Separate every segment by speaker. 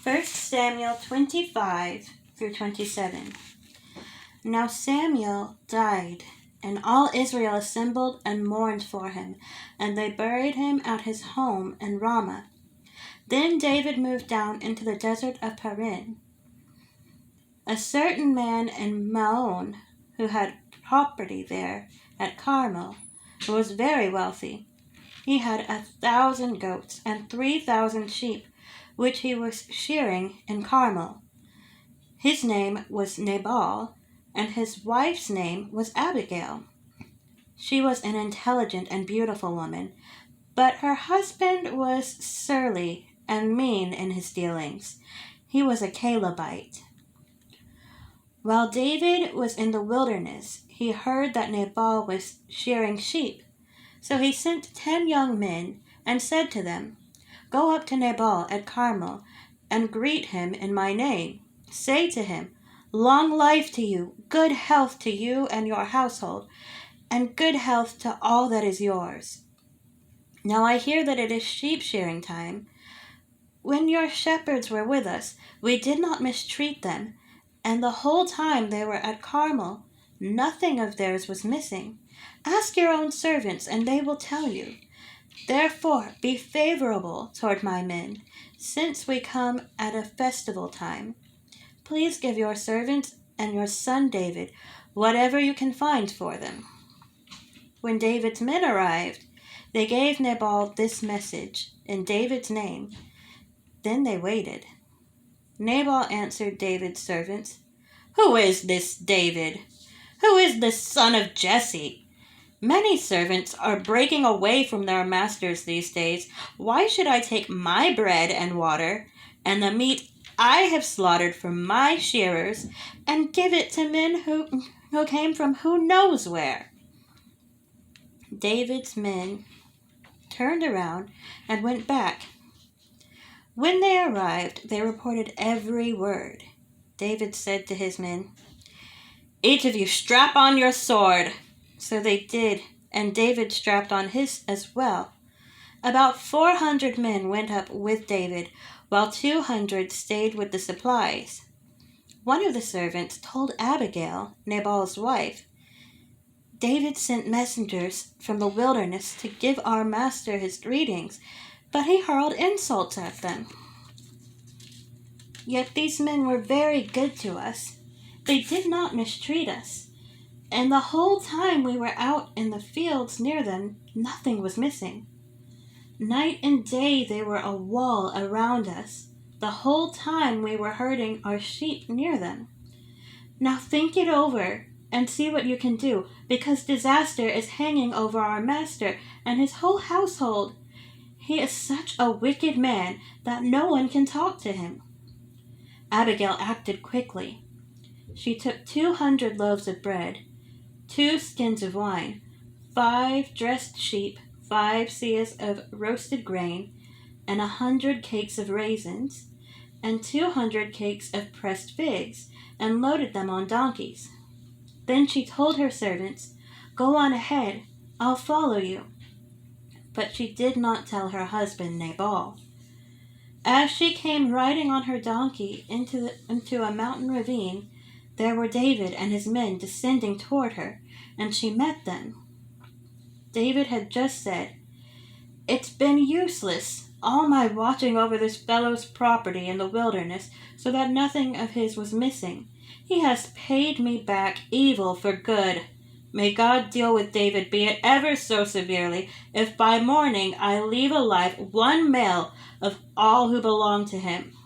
Speaker 1: First Samuel 25 through 27. Now Samuel died, and all Israel assembled and mourned for him, and they buried him at his home in Ramah. Then David moved down into the desert of Paran. A certain man in Maon, who had property there at Carmel, was very wealthy. He had 1,000 goats and 3,000 sheep, which he was shearing in Carmel. His name was Nabal, and his wife's name was Abigail. She was an intelligent and beautiful woman, but her husband was surly and mean in his dealings. He was a Calebite. While David was in the wilderness, he heard that Nabal was shearing sheep. So he sent 10 young men and said to them, "Go up to Nabal at Carmel and greet him in my name. Say to him, 'Long life to you, good health to you and your household, and good health to all that is yours. Now I hear that it is sheep shearing time. When your shepherds were with us, we did not mistreat them, and the whole time they were at Carmel, nothing of theirs was missing. Ask your own servants, and they will tell you. Therefore, be favorable toward my men, since we come at a festival time. Please give your servants and your son David whatever you can find for them.'" When David's men arrived, they gave Nabal this message in David's name. Then they waited. Nabal answered David's servants, "Who is this David? Who is this son of Jesse? Many servants are breaking away from their masters these days. Why should I take my bread and water and the meat I have slaughtered for my shearers and give it to men who came from who knows where?" David's men turned around and went back. When they arrived, they reported every word. David said to his men, "Each of you strap on your sword." So they did, and David strapped on his as well. About 400 men went up with David, while 200 stayed with the supplies. One of the servants told Abigail, Nabal's wife, "David sent messengers from the wilderness to give our master his greetings, but he hurled insults at them. Yet these men were very good to us. They did not mistreat us. And the whole time we were out in the fields near them, nothing was missing. Night and day they were a wall around us, the whole time we were herding our sheep near them. Now think it over and see what you can do, because disaster is hanging over our master and his whole household. He is such a wicked man that no one can talk to him." Abigail acted quickly. She took 200 loaves of bread, 2 skins of wine, 5 dressed sheep, 5 seahs of roasted grain, and 100 cakes of raisins, and 200 cakes of pressed figs, and loaded them on donkeys. Then she told her servants, "Go on ahead, I'll follow you." But she did not tell her husband Nabal. As she came riding on her donkey into a mountain ravine, there were David and his men descending toward her, and she met them. David had just said, "It's been useless, all my watching over this fellow's property in the wilderness, so that nothing of his was missing. He has paid me back evil for good. May God deal with David, be it ever so severely, if by morning I leave alive one male of all who belong to him."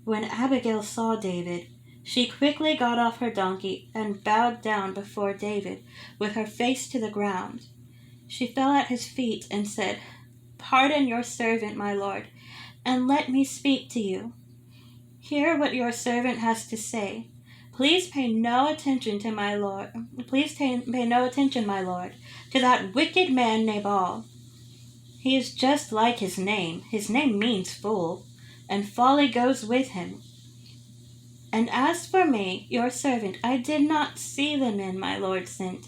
Speaker 1: When Abigail saw David, she quickly got off her donkey and bowed down before David with her face to the ground. She fell at his feet and said, "Pardon your servant, my lord, and let me speak to you. Hear what your servant has to say. Please pay no attention, my lord, to that wicked man Nabal. He is just like his name. His name means fool, and folly goes with him. And as for me, your servant, I did not see the men my lord sent.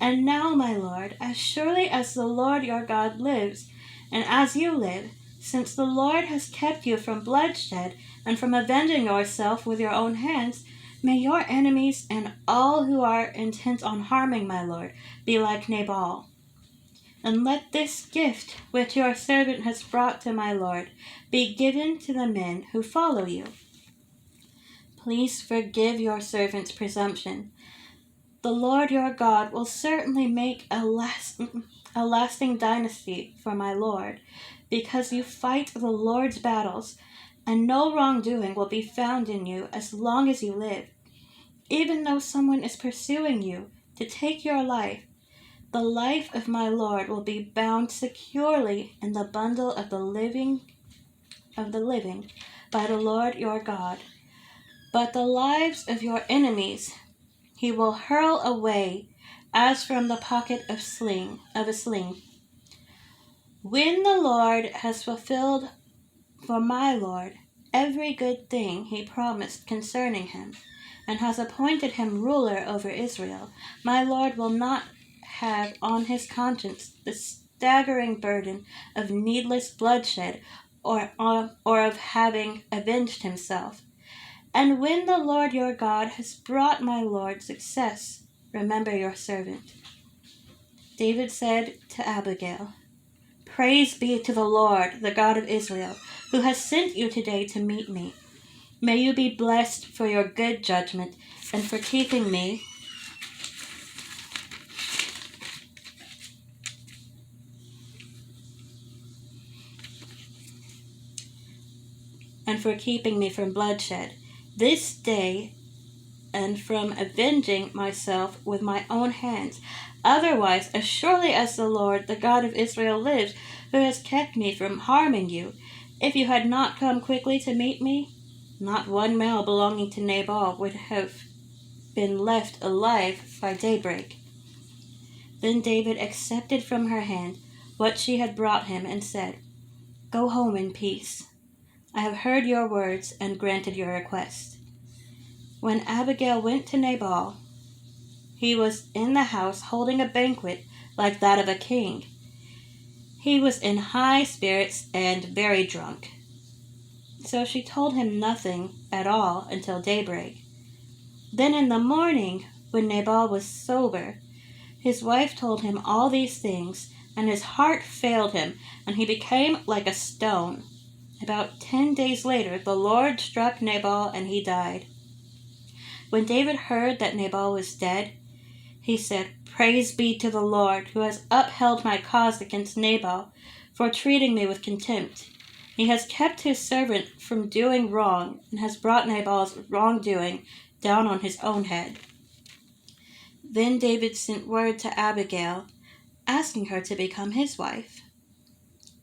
Speaker 1: And now, my lord, as surely as the Lord your God lives, and as you live, Since the Lord has kept you from bloodshed and from avenging yourself with your own hands, may your enemies and all who are intent on harming my Lord be like Nabal. And let this gift which your servant has brought to my Lord be given to the men who follow you. Please forgive your servant's presumption. The Lord your God will certainly make a lasting dynasty for my Lord, because you fight the Lord's battles, and no wrongdoing will be found in you as long as you live. Even though someone is pursuing you to take your life, the life of my Lord will be bound securely in the bundle of the living by the Lord your God. But the lives of your enemies he will hurl away as from the pocket of a sling. When the Lord has fulfilled for my Lord every good thing he promised concerning him, and has appointed him ruler over Israel, my Lord will not have on his conscience the staggering burden of needless bloodshed or of having avenged himself. And when the Lord your God has brought my Lord success, remember your servant. David said to Abigail, Praise be to the Lord, the God of Israel, who has sent you today to meet me. May you be blessed for your good judgment and for keeping me from bloodshed this day, and from avenging myself with my own hands. Otherwise, as surely as the Lord, the God of Israel, lives, who has kept me from harming you, if you had not come quickly to meet me, not one male belonging to Nabal would have been left alive by daybreak. Then David accepted from her hand what she had brought him and said, Go home in peace. I have heard your words and granted your request. When Abigail went to Nabal, he was in the house holding a banquet like that of a king. He was in high spirits and very drunk. So she told him nothing at all until daybreak. Then in the morning, when Nabal was sober, his wife told him all these things, and his heart failed him, and he became like a stone. About 10 days later, the Lord struck Nabal, and he died. When David heard that Nabal was dead, he said, Praise be to the Lord, who has upheld my cause against Nabal for treating me with contempt. He has kept his servant from doing wrong, and has brought Nabal's wrongdoing down on his own head. Then David sent word to Abigail, asking her to become his wife.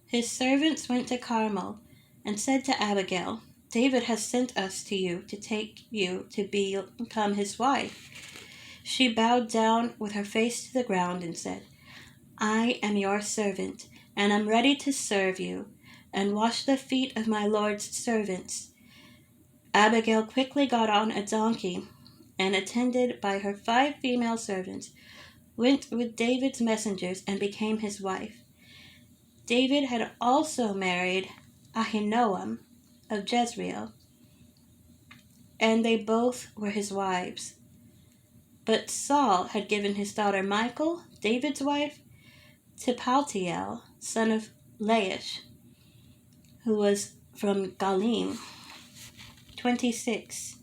Speaker 1: His servants went to Carmel and said to Abigail, David has sent us to you to take you to become his wife. She bowed down with her face to the ground and said, I am your servant, and am ready to serve you, and wash the feet of my Lord's servants. Abigail quickly got on a donkey, and attended by her 5 female servants, went with David's messengers and became his wife. David had also married Ahinoam of Jezreel, and they both were his wives. But Saul had given his daughter Michal, David's wife, to Paltiel, son of Laish, who was from Galim. 26.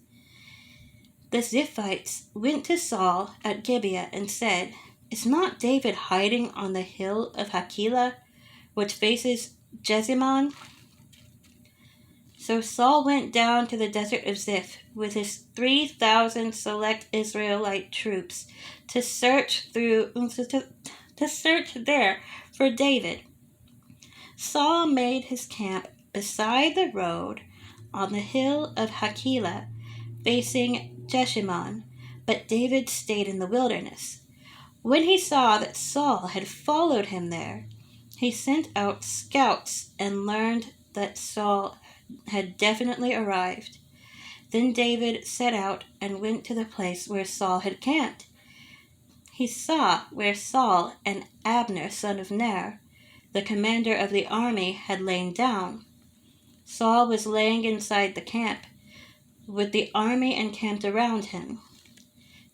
Speaker 1: The Ziphites went to Saul at Gibeah and said, Is not David hiding on the hill of Hakilah, which faces Jeshimon? So Saul went down to the desert of Ziph with his 3,000 select Israelite troops to search there for David. Saul made his camp beside the road on the hill of Hakilah, facing Jeshimon, but David stayed in the wilderness. When he saw that Saul had followed him there, he sent out scouts and learned that Saul had definitely arrived. Then David set out and went to the place where Saul had camped. He saw where Saul and Abner, son of Ner, the commander of the army, had lain down. Saul was laying inside the camp, with the army encamped around him.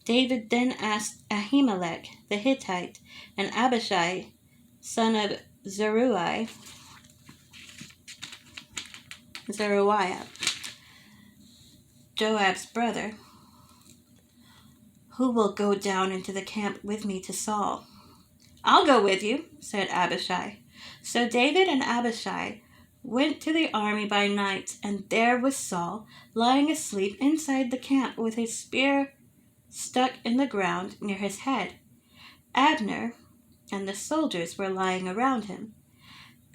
Speaker 1: David then asked Ahimelech the Hittite and Abishai, son of Zeruiah, Joab's brother, "Who will go down into the camp with me to Saul?" "I'll go with you," said Abishai. So David and Abishai went to the army by night, and there was Saul lying asleep inside the camp with his spear stuck in the ground near his head. Abner and the soldiers were lying around him.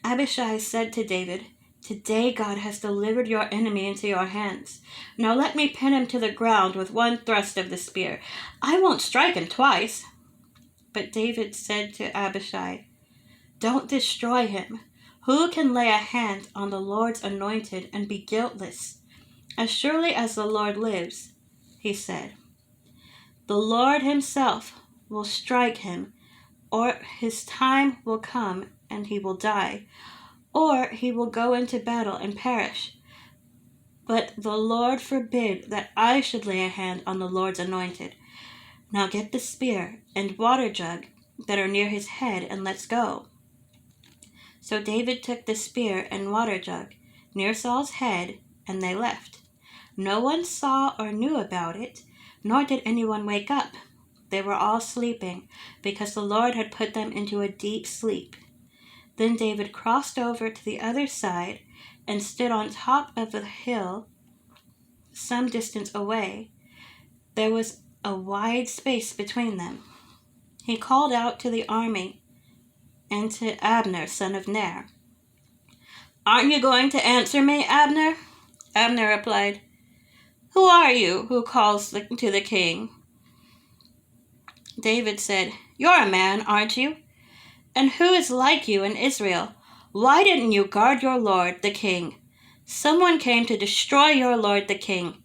Speaker 1: Abishai said to David, "Today God has delivered your enemy into your hands. Now let me pin him to the ground with one thrust of the spear. I won't strike him twice." But David said to Abishai, "Don't destroy him. Who can lay a hand on the Lord's anointed and be guiltless? As surely as the Lord lives," he said, "the Lord himself will strike him, or his time will come and he will die, or he will go into battle and perish. But the Lord forbid that I should lay a hand on the Lord's anointed. Now get the spear and water jug that are near his head, and let's go." So David took the spear and water jug near Saul's head, and they left. No one saw or knew about it, nor did anyone wake up. They were all sleeping, because the Lord had put them into a deep sleep. Then David crossed over to the other side and stood on top of a hill some distance away. There was a wide space between them. He called out to the army and to Abner, son of Ner, "Aren't you going to answer me, Abner?" Abner replied, "Who are you who calls to the king?" David said, "You're a man, aren't you? And who is like you in Israel? Why didn't you guard your lord, the king? Someone came to destroy your lord, the king.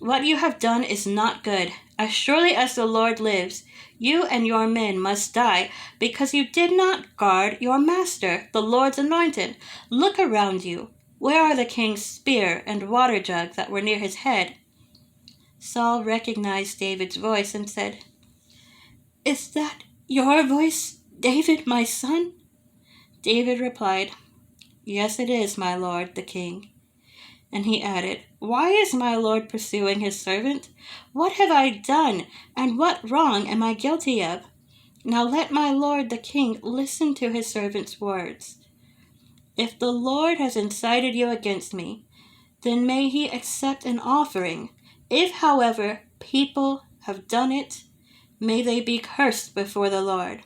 Speaker 1: What you have done is not good. As surely as the Lord lives, you and your men must die, because you did not guard your master, the Lord's anointed. Look around you. Where are the king's spear and water jug that were near his head?" Saul recognized David's voice and said, "Is that your voice, David, my son?" David replied, "Yes, it is, my lord, the king." And he added, "Why is my lord pursuing his servant? What have I done, and what wrong am I guilty of? Now let my lord, the king, listen to his servant's words. If the Lord has incited you against me, then may he accept an offering. If, however, people have done it, may they be cursed before the Lord.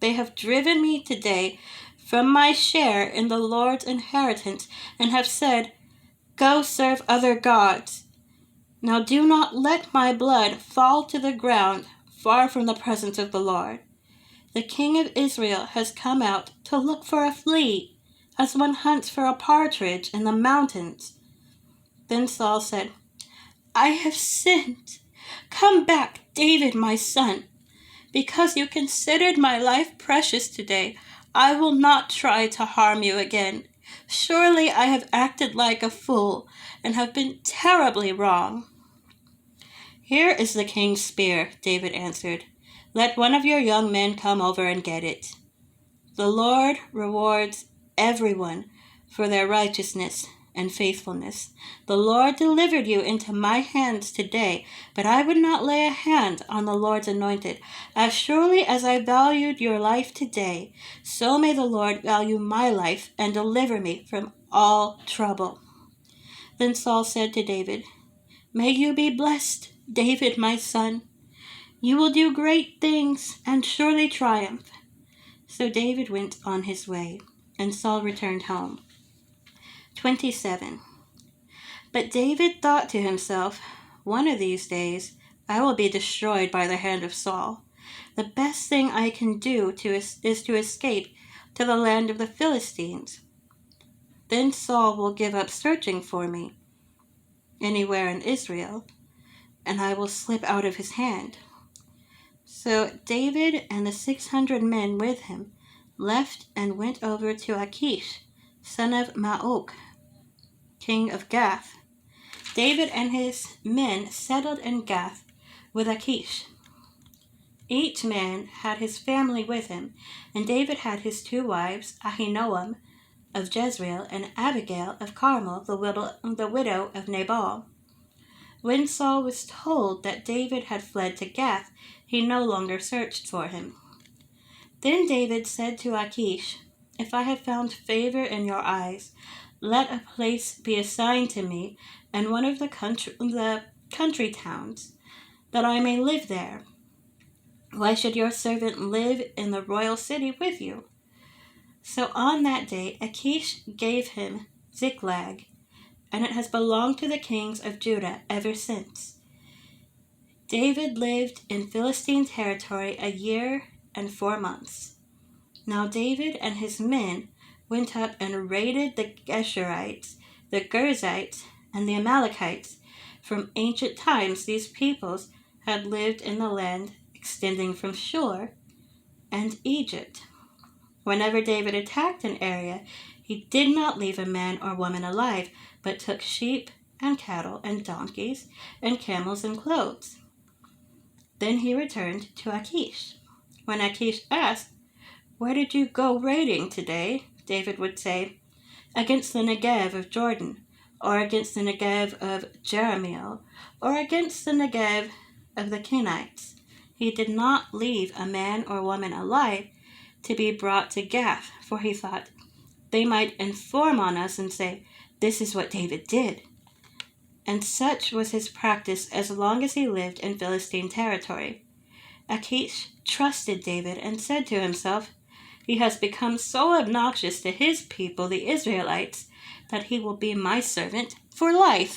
Speaker 1: They have driven me today from my share in the Lord's inheritance, and have said, 'Go serve other gods.' Now do not let my blood fall to the ground far from the presence of the Lord. The king of Israel has come out to look for a flea, as one hunts for a partridge in the mountains." Then Saul said, "I have sinned. Come back, David, my son. Because you considered my life precious today, I will not try to harm you again. Surely I have acted like a fool and have been terribly wrong." "Here is the king's spear," David answered. "Let one of your young men come over and get it. The Lord rewards everyone for their righteousness and faithfulness. The Lord delivered you into my hands today, but I would not lay a hand on the Lord's anointed. As surely as I valued your life today, so may the Lord value my life and deliver me from all trouble." Then Saul said to David, "May you be blessed, David, my son. You will do great things and surely triumph." So David went on his way, and Saul returned home. 27. But David thought to himself, "One of these days I will be destroyed by the hand of Saul. The best thing I can do is to escape to the land of the Philistines. Then Saul will give up searching for me anywhere in Israel, and I will slip out of his hand." So David and the 600 men with him left and went over to Achish, son of Maok, king of Gath. David and his men settled in Gath with Achish. Each man had his family with him, and David had his 2 wives, Ahinoam of Jezreel and Abigail of Carmel, the widow of Nabal. When Saul was told that David had fled to Gath, he no longer searched for him. Then David said to Achish, "If I have found favor in your eyes, let a place be assigned to me in one of the country towns, that I may live there. Why should your servant live in the royal city with you?" So on that day Achish gave him Ziklag, and it has belonged to the kings of Judah ever since. David lived in Philistine territory 1 year and 4 months. Now David and his men went up and raided the Geshurites, the Girzites, and the Amalekites. From ancient times these peoples had lived in the land extending from Shur and Egypt. Whenever David attacked an area, he did not leave a man or woman alive, but took sheep and cattle and donkeys and camels and clothes. Then he returned to Achish. When Achish asked, "Where did you go raiding today?" David would say, "Against the Negev of Jordan, or against the Negev of Jerahmeel, or against the Negev of the Kenites." He did not leave a man or woman alive to be brought to Gath, for he thought, they might inform on us and say, "This is what David did." And such was his practice as long as he lived in Philistine territory. Achish trusted David and said to himself, "He has become so obnoxious to his people, the Israelites, that he will be my servant for life."